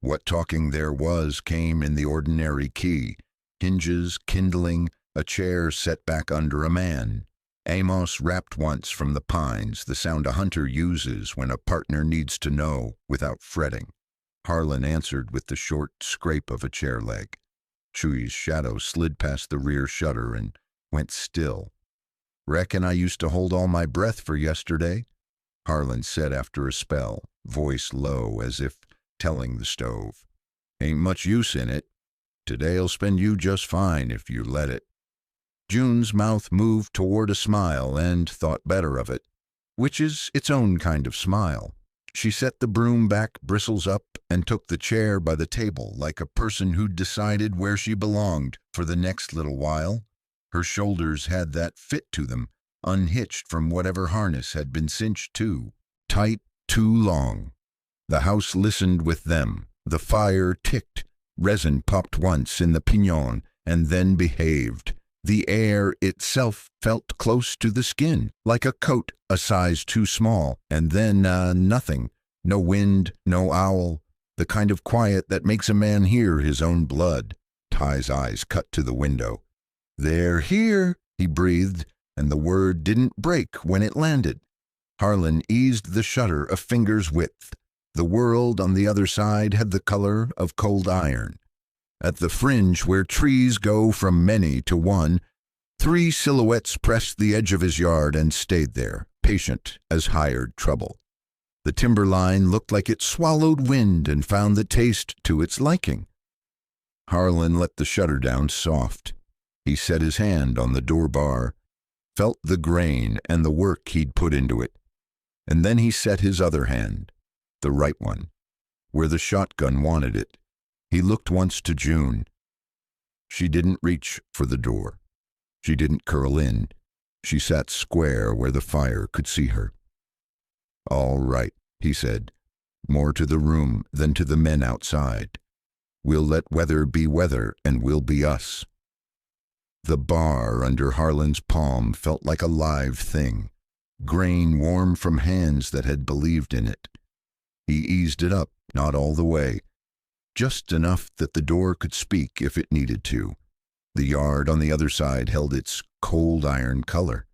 What talking there was came in the ordinary key. Hinges, kindling, a chair set back under a man. Amos rapped once from the pines, the sound a hunter uses when a partner needs to know without fretting. Harlan answered with the short scrape of a chair leg. Chewy's shadow slid past the rear shutter and went still. Reckon I used to hold all my breath for yesterday, Harlan said after a spell, voice low as if telling the stove. Ain't much use in it. Today'll spend you just fine if you let it. June's mouth moved toward a smile and thought better of it, which is its own kind of smile. She set the broom back, bristles up, and took the chair by the table like a person who'd decided where she belonged for the next little while. Her shoulders had that fit to them, unhitched from whatever harness had been cinched to. Tight, too long. The house listened with them. The fire ticked. Resin popped once in the pignon and then behaved. The air itself felt close to the skin, like a coat a size too small, and then nothing. No wind, no owl, the kind of quiet that makes a man hear his own blood. Ty's eyes cut to the window. They're here, he breathed, and the word didn't break when it landed. Harlan eased the shutter a finger's width. The world on the other side had the color of cold iron. At the fringe where trees go from many to one, 3 silhouettes pressed the edge of his yard and stayed there, patient as hired trouble. The timberline looked like it swallowed wind and found the taste to its liking. Harlan let the shutter down soft. He set his hand on the door bar, felt the grain and the work he'd put into it, and then he set his other hand, the right one, where the shotgun wanted it. He looked once to June. She didn't reach for the door. She didn't curl in. She sat square where the fire could see her. All right, he said, more to the room than to the men outside. We'll let weather be weather, and we'll be us. The bar under Harlan's palm felt like a live thing, grain warm from hands that had believed in it. He eased it up, not all the way, just enough that the door could speak if it needed to. The yard on the other side held its cold iron color.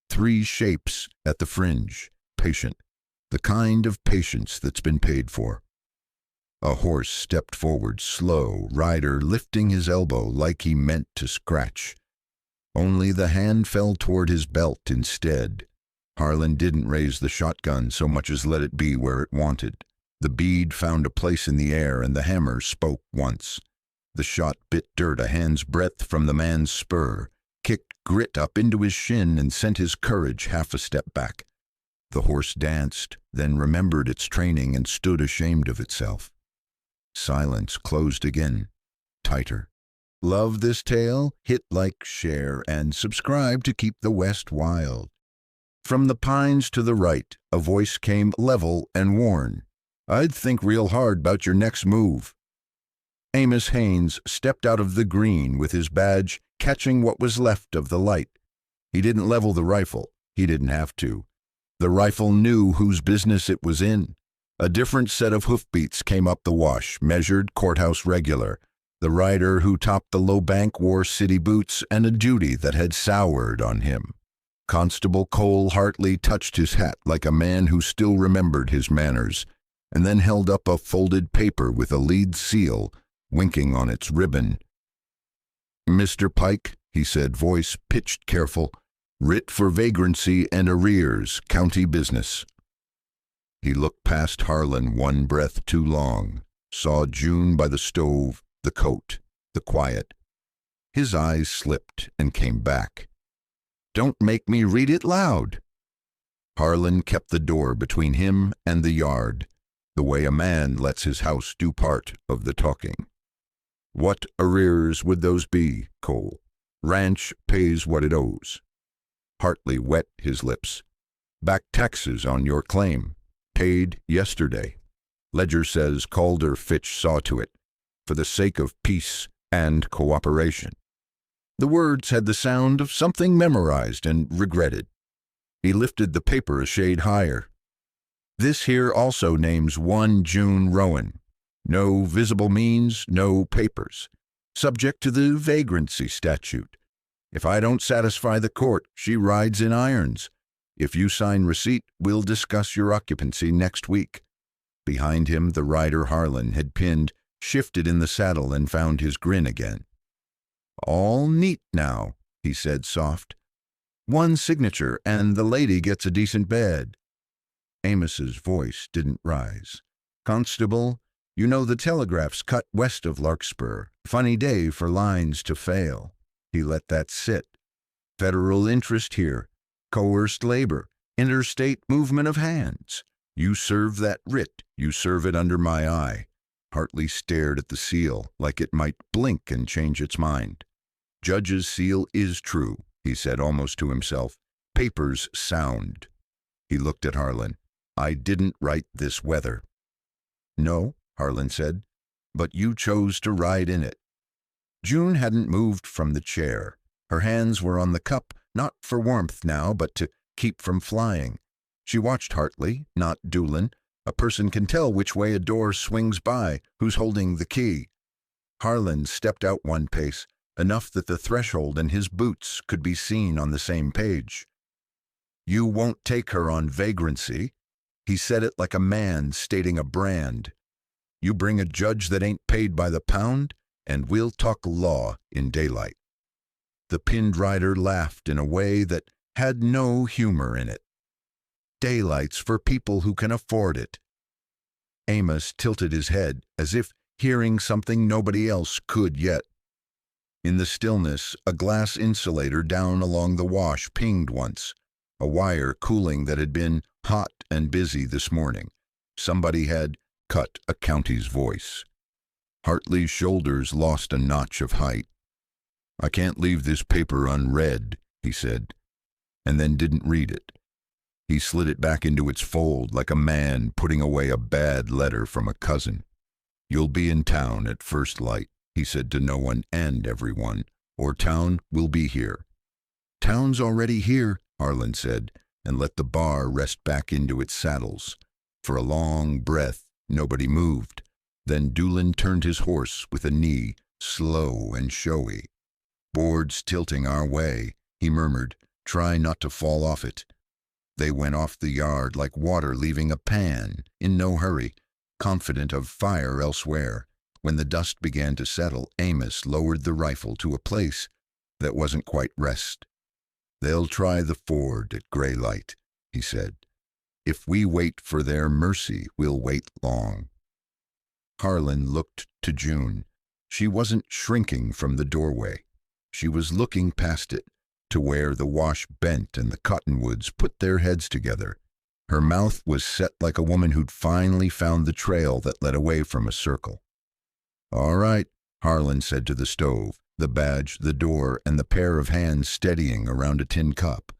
3 shapes at the fringe, patient, the kind of patience that's been paid for. A horse stepped forward, slow, rider lifting his elbow like he meant to scratch. Only the hand fell toward his belt instead. Harlan didn't raise the shotgun so much as let it be where it wanted. The bead found a place in the air and the hammer spoke once. The shot bit dirt a hand's breadth from the man's spur, kicked grit up into his shin and sent his courage half a step back. The horse danced, then remembered its training and stood ashamed of itself. Silence closed again, tighter. Love this tale? Hit like, share, and subscribe to keep the West wild. From the pines to the right, a voice came level and worn. I'd think real hard about your next move. Amos Haynes stepped out of the green with his badge catching what was left of the light. He didn't level the rifle. He didn't have to. The rifle knew whose business it was in. A different set of hoofbeats came up the wash, measured, courthouse regular. The rider who topped the low bank wore city boots and a duty that had soured on him. Constable Cole Hartley touched his hat like a man who still remembered his manners, and then held up a folded paper with a lead seal, winking on its ribbon. Mr. Pike, he said, voice pitched careful, Writ for vagrancy and arrears, county business. He looked past Harlan one breath too long, saw June by the stove, the coat, the quiet. His eyes slipped and came back. Don't make me read it loud. Harlan kept the door between him and the yard, the way a man lets his house do part of the talking. What arrears would those be, Cole? Ranch pays what it owes. Hartley wet his lips. Back taxes on your claim. Paid yesterday. Ledger says Calder Fitch saw to it, for the sake of peace and cooperation. The words had the sound of something memorized and regretted. He lifted the paper a shade higher. This here also names one June Rowan. No visible means, no papers. Subject to the vagrancy statute. If I don't satisfy the court, she rides in irons. If you sign receipt, we'll discuss your occupancy next week. Behind him, the rider Harlan had pinned, shifted in the saddle and found his grin again. All neat now, he said soft. One signature, and the lady gets a decent bed. Amos's voice didn't rise. Constable, you know the telegraph's cut west of Larkspur. Funny day for lines to fail. He let that sit. Federal interest here. Coerced labor. Interstate movement of hands. You serve that writ. You serve it under my eye. Hartley stared at the seal, like it might blink and change its mind. Judge's seal is true, he said almost to himself. Papers sound. He looked at Harlan. I didn't write this weather. No, Harlan said, but you chose to ride in it. June hadn't moved from the chair. Her hands were on the cup, not for warmth now, but to keep from flying. She watched Hartley, not Doolin. A person can tell which way a door swings by, who's holding the key. Harlan stepped out one pace, enough that the threshold and his boots could be seen on the same page. You won't take her on vagrancy. He said it like a man stating a brand. You bring a judge that ain't paid by the pound, and we'll talk law in daylight. The pinned rider laughed in a way that had no humor in it. Daylight's for people who can afford it. Amos tilted his head as if hearing something nobody else could yet. In the stillness, a glass insulator down along the wash pinged once, a wire cooling that had been hot and busy this morning. Somebody had cut a county's voice. Hartley's shoulders lost a notch of height. I can't leave this paper unread, he said, and then didn't read it. He slid it back into its fold like a man putting away a bad letter from a cousin. You'll be in town at first light, he said to no one and everyone, or town will be here. Town's already here, Harlan said, and let the bar rest back into its saddles. For a long breath, nobody moved. Then Doolin turned his horse with a knee, slow and showy. Boards tilting our way, he murmured. Try not to fall off it. They went off the yard like water leaving a pan, in no hurry, confident of fire elsewhere. When the dust began to settle, Amos lowered the rifle to a place that wasn't quite rest. They'll try the ford at gray light, he said. If we wait for their mercy, we'll wait long. Harlan looked to June. She wasn't shrinking from the doorway. She was looking past it, to where the wash bent and the cottonwoods put their heads together. Her mouth was set like a woman who'd finally found the trail that led away from a circle. All right, Harlan said to the stove, the badge, the door, and the pair of hands steadying around a tin cup.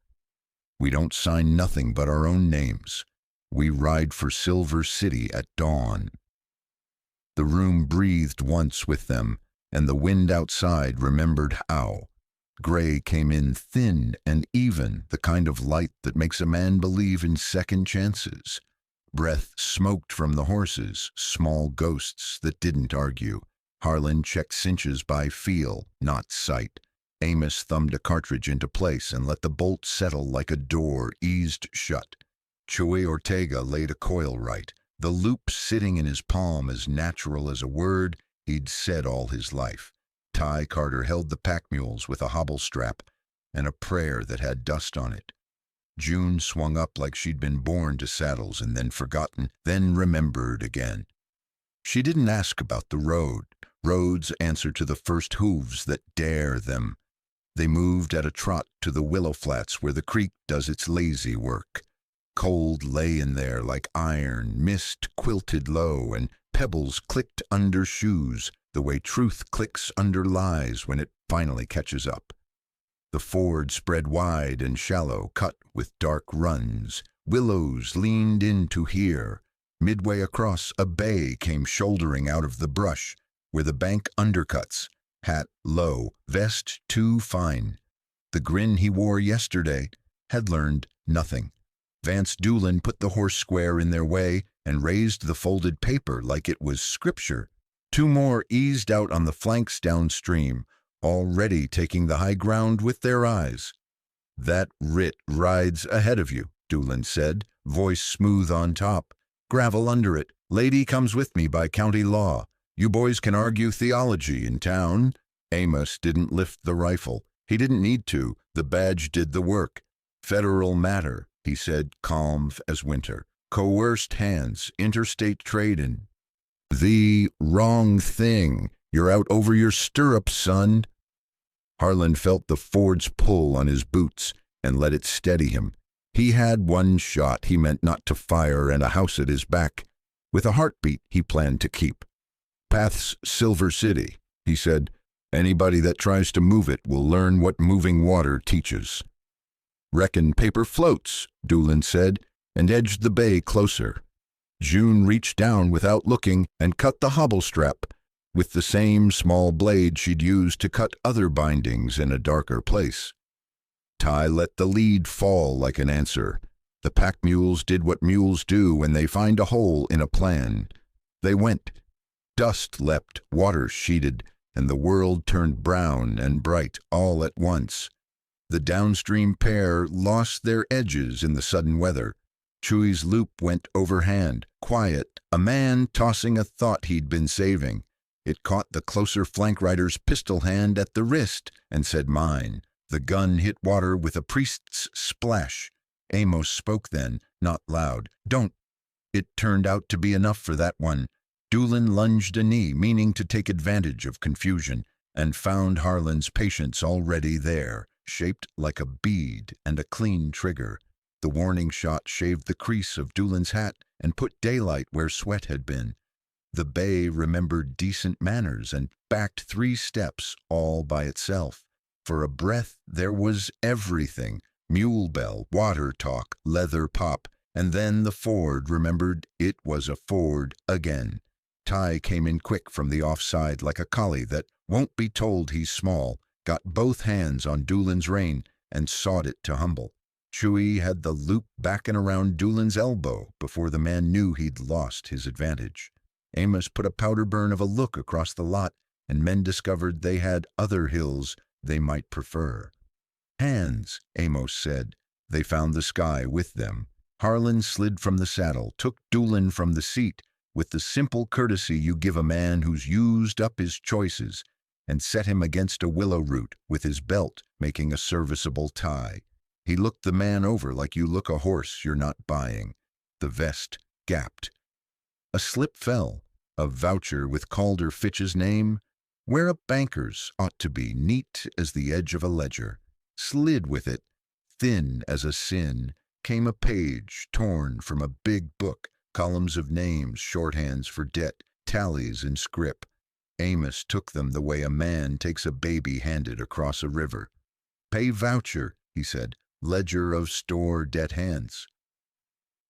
We don't sign nothing but our own names. We ride for Silver City at dawn. The room breathed once with them, and the wind outside remembered how. Gray came in thin and even, the kind of light that makes a man believe in second chances. Breath smoked from the horses, small ghosts that didn't argue. Harlan checked cinches by feel, not sight. Amos thumbed a cartridge into place and let the bolt settle like a door eased shut. Chuy Ortega laid a coil right, the loop sitting in his palm as natural as a word he'd said all his life. Ty Carter held the pack mules with a hobble strap. and a prayer that had dust on it. June swung up like she'd been born to saddles and then forgotten, then remembered again. She didn't ask about the road. Roads answer to the first hooves that dare them. They moved at a trot to the willow flats where the creek does its lazy work. Cold lay in there like iron, mist quilted low, and pebbles clicked under shoes, the way truth clicks under lies when it finally catches up. The ford spread wide and shallow, cut with dark runs. Willows leaned in to hear. Midway across, a bay came shouldering out of the brush, where the bank undercuts, hat low, vest too fine. The grin he wore yesterday had learned nothing. Vance Doolin put the horse square in their way and raised the folded paper like it was scripture. Two more eased out on the flanks downstream, already taking the high ground with their eyes. "That writ rides ahead of you," Doolin said, voice smooth on top. "Gravel under it. Lady comes with me by county law. You boys can argue theology in town." Amos didn't lift the rifle. He didn't need to. The badge did the work. "Federal matter," he said, calm as winter. "Coerced hands, interstate trading." "The wrong thing. You're out over your stirrups, son." Harlan felt the Ford's pull on his boots and let it steady him. He had one shot he meant not to fire and a house at his back. With a heartbeat he planned to keep. "Path's Silver City," he said. "Anybody that tries to move it will learn what moving water teaches." "Reckon paper floats," Doolin said, and edged the bay closer. June reached down without looking and cut the hobble strap with the same small blade she'd used to cut other bindings in a darker place. Ty let the lead fall like an answer. The pack mules did what mules do when they find a hole in a plan. They went. Dust leapt, water sheeted, and the world turned brown and bright all at once. The downstream pair lost their edges in the sudden weather. Chewy's loop went overhand, quiet, a man tossing a thought he'd been saving. It caught the closer flank rider's pistol hand at the wrist and said, "Mine." The gun hit water with a priest's splash. Amos spoke then, not loud. "Don't." It turned out to be enough for that one. Doolin lunged a knee, meaning to take advantage of confusion, and found Harlan's patience already there, shaped like a bead and a clean trigger. The warning shot shaved the crease of Doolin's hat and put daylight where sweat had been. The bay remembered decent manners and backed 3 steps all by itself. For a breath there was everything: mule bell, water talk, leather pop, and then the Ford remembered it was a Ford again. Ty came in quick from the offside like a collie that won't be told he's small, got both hands on Doolin's rein and sawed it to humble. Chewy had the loop back and around Doolin's elbow before the man knew he'd lost his advantage. Amos put a powder burn of a look across the lot, and men discovered they had other hills they might prefer. "Hands," Amos said. They found the sky with them. Harlan slid from the saddle, took Doolin from the seat with the simple courtesy you give a man who's used up his choices, and set him against a willow root with his belt making a serviceable tie. He looked the man over like you look a horse you're not buying. The vest gapped. A slip fell, a voucher with Calder Fitch's name, where a banker's ought to be, neat as the edge of a ledger. Slid with it, thin as a sin, came a page torn from a big book, columns of names, shorthands for debt, tallies in scrip. Amos took them the way a man takes a baby handed across a river. "Pay voucher," he said, "ledger of store debt hands."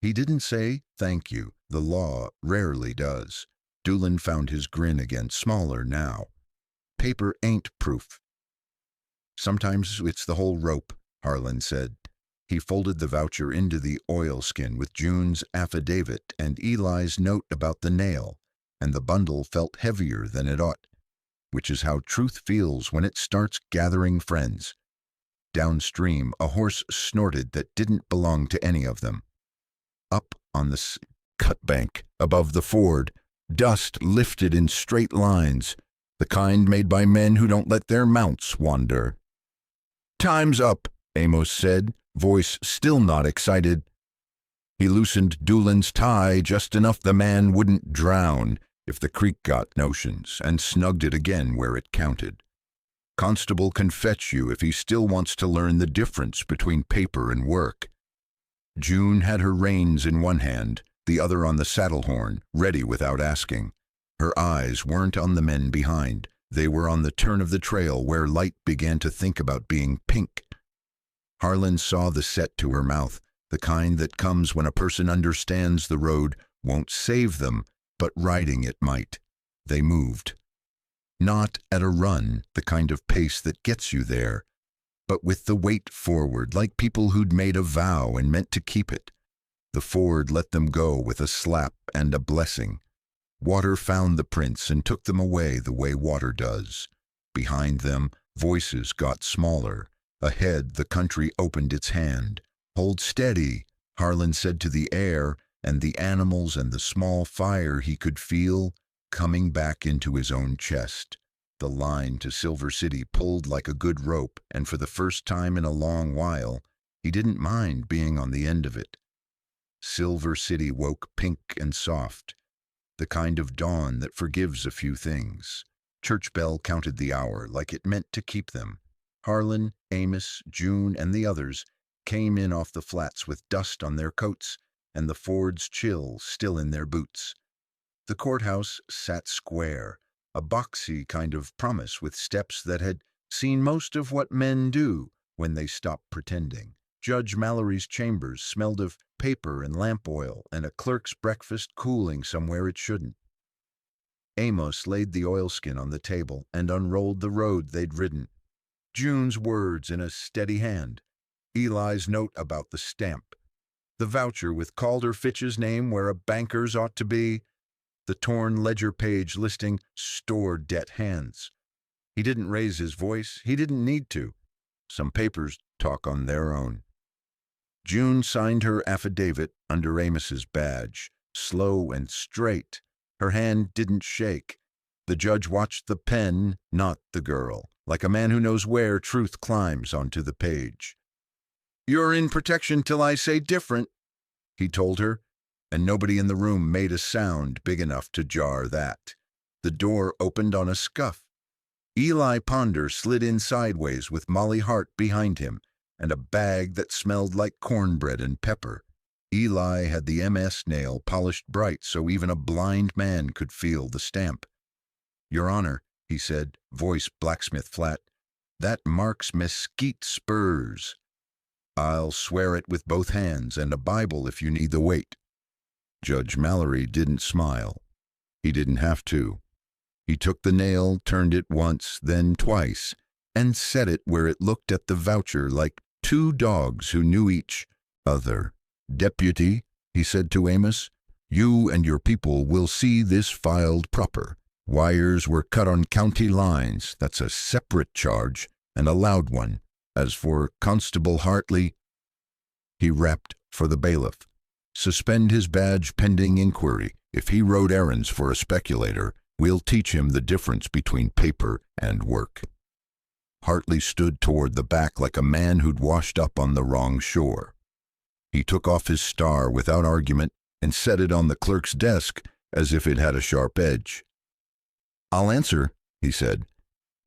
He didn't say thank you. The law rarely does. Doolin found his grin again, smaller now. "Paper ain't proof." "Sometimes it's the whole rope," Harlan said. He folded the voucher into the oilskin with June's affidavit and Eli's note about the nail, and the bundle felt heavier than it ought, which is how truth feels when it starts gathering friends. Downstream, a horse snorted that didn't belong to any of them. Up on the cut bank above the ford, dust lifted in straight lines, the kind made by men who don't let their mounts wander. "Time's up," Amos said, voice still not excited. He loosened Doolin's tie just enough the man wouldn't drown if the creek got notions, and snugged it again where it counted. Constable can fetch you if he still wants to learn the difference between paper and work. June had her reins in one hand, the other on the saddle horn, ready without asking. Her eyes weren't on the men behind. They were on the turn of the trail where light began to think about being pink. Harlan saw the set to her mouth, the kind that comes when a person understands the road won't save them, but riding it might. They moved. Not at a run, the kind of pace that gets you there, but with the weight forward, like people who'd made a vow and meant to keep it. The Ford let them go with a slap and a blessing. Water found the prints and took them away the way water does. Behind them, voices got smaller. Ahead, the country opened its hand. "Hold steady," Harlan said to the air, and the animals and the small fire he could feel coming back into his own chest. The line to Silver City pulled like a good rope, and for the first time in a long while, he didn't mind being on the end of it. Silver City woke pink and soft, the kind of dawn that forgives a few things. Church bell counted the hour like it meant to keep them. Harlan, Amos, June, and the others came in off the flats with dust on their coats and the Ford's chill still in their boots. The courthouse sat square, a boxy kind of promise with steps that had seen most of what men do when they stop pretending. Judge Mallory's chambers smelled of paper and lamp oil and a clerk's breakfast cooling somewhere it shouldn't. Amos laid the oilskin on the table and unrolled the road they'd ridden. June's words in a steady hand. Eli's note about the stamp. The voucher with Calder Fitch's name where a banker's ought to be. The torn ledger page listing stored debt hands. He didn't raise his voice. He didn't need to. Some papers talk on their own. June signed her affidavit under Amos's badge, slow and straight. Her hand didn't shake. The judge watched the pen, not the girl, like a man who knows where truth climbs onto the page. "You're in protection till I say different," he told her, and nobody in the room made a sound big enough to jar that. The door opened on a scuff. Eli Ponder slid in sideways with Molly Hart behind him and a bag that smelled like cornbread and pepper. Eli had the MS nail polished bright so even a blind man could feel the stamp. "Your Honor," he said, voice blacksmith flat, "that marks mesquite spurs. I'll swear it with both hands and a Bible if you need the weight." Judge Mallory didn't smile. He didn't have to. He took the nail, turned it once, then twice, and set it where it looked at the voucher like two dogs who knew each other. "Deputy," he said to Amos, "you and your people will see this filed proper. Wires were cut on county lines. That's a separate charge, and a loud one. As for Constable Hartley," he rapped for the bailiff, "suspend his badge pending inquiry. If he rode errands for a speculator, we'll teach him the difference between paper and work." Hartley stood toward the back like a man who'd washed up on the wrong shore. He took off his star without argument and set it on the clerk's desk as if it had a sharp edge. "I'll answer," he said,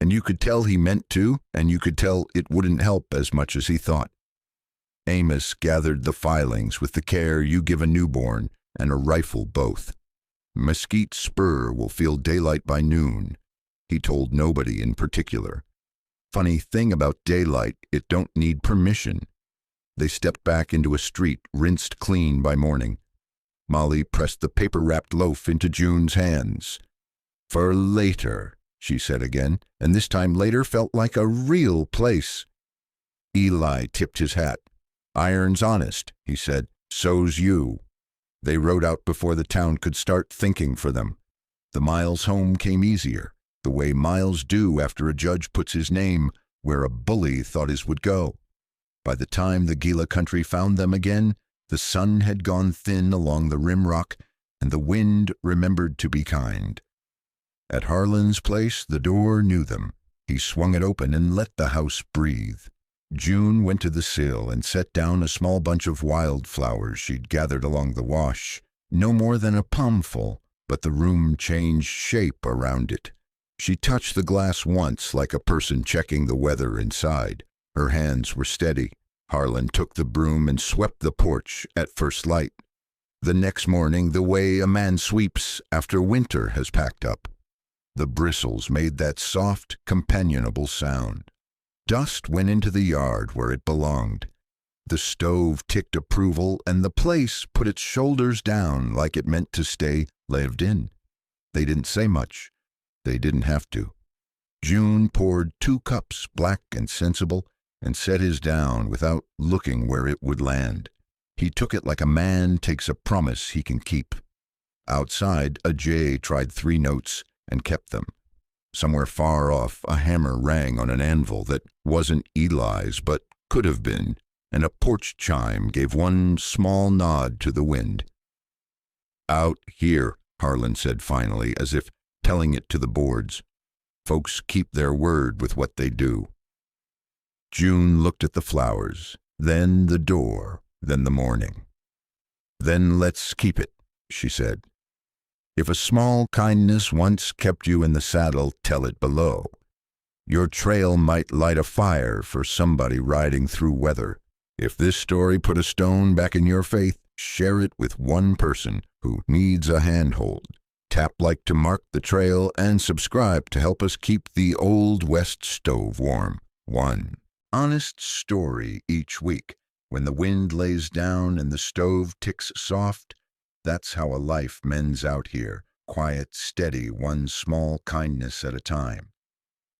and you could tell he meant to, and you could tell it wouldn't help as much as he thought. Amos gathered the filings with the care you give a newborn and a rifle both. "Mesquite Spur will feel daylight by noon," he told nobody in particular. Funny thing about daylight, it don't need permission. They stepped back into a street rinsed clean by morning. Molly pressed the paper-wrapped loaf into June's hands. "For later," she said again, and this time later felt like a real place. Eli tipped his hat. "Iron's honest," he said. "So's you." They rode out before the town could start thinking for them. The miles home came easier, the way miles do after a judge puts his name where a bully thought his would go. By the time the Gila country found them again, the sun had gone thin along the rimrock, and the wind remembered to be kind. At Harlan's place, the door knew them. He swung it open and let the house breathe. June went to the sill and set down a small bunch of wildflowers she'd gathered along the wash. No more than a palmful, but the room changed shape around it. She touched the glass once like a person checking the weather inside. Her hands were steady. Harlan took the broom and swept the porch at first light. The next morning, the way a man sweeps after winter has packed up. The bristles made that soft, companionable sound. Dust went into the yard where it belonged. The stove ticked approval, and the place put its shoulders down like it meant to stay lived in. They didn't say much. They didn't have to. June poured 2 cups, black and sensible, and set his down without looking where it would land. He took it like a man takes a promise he can keep. Outside, a jay tried 3 notes and kept them. Somewhere far off, a hammer rang on an anvil that wasn't Eli's but could have been, and a porch chime gave one small nod to the wind. "Out here," Harlan said finally, as if telling it to the boards. "Folks keep their word with what they do." June looked at the flowers, then the door, then the morning. "Then let's keep it," she said. "If a small kindness once kept you in the saddle, tell it below. Your trail might light a fire for somebody riding through weather. If this story put a stone back in your faith, share it with one person who needs a handhold. Tap like to mark the trail and subscribe to help us keep the Old West stove warm. One honest story each week. When the wind lays down and the stove ticks soft, that's how a life mends out here, quiet, steady, one small kindness at a time.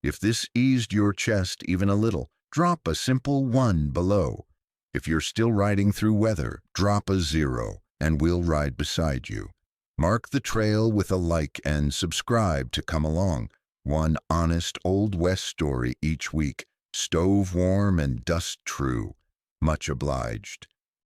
If this eased your chest even a little, drop a simple 1 below. If you're still riding through weather, drop a 0, and we'll ride beside you. Mark the trail with a like and subscribe to come along. One honest Old West story each week, stove warm and dust true. Much obliged.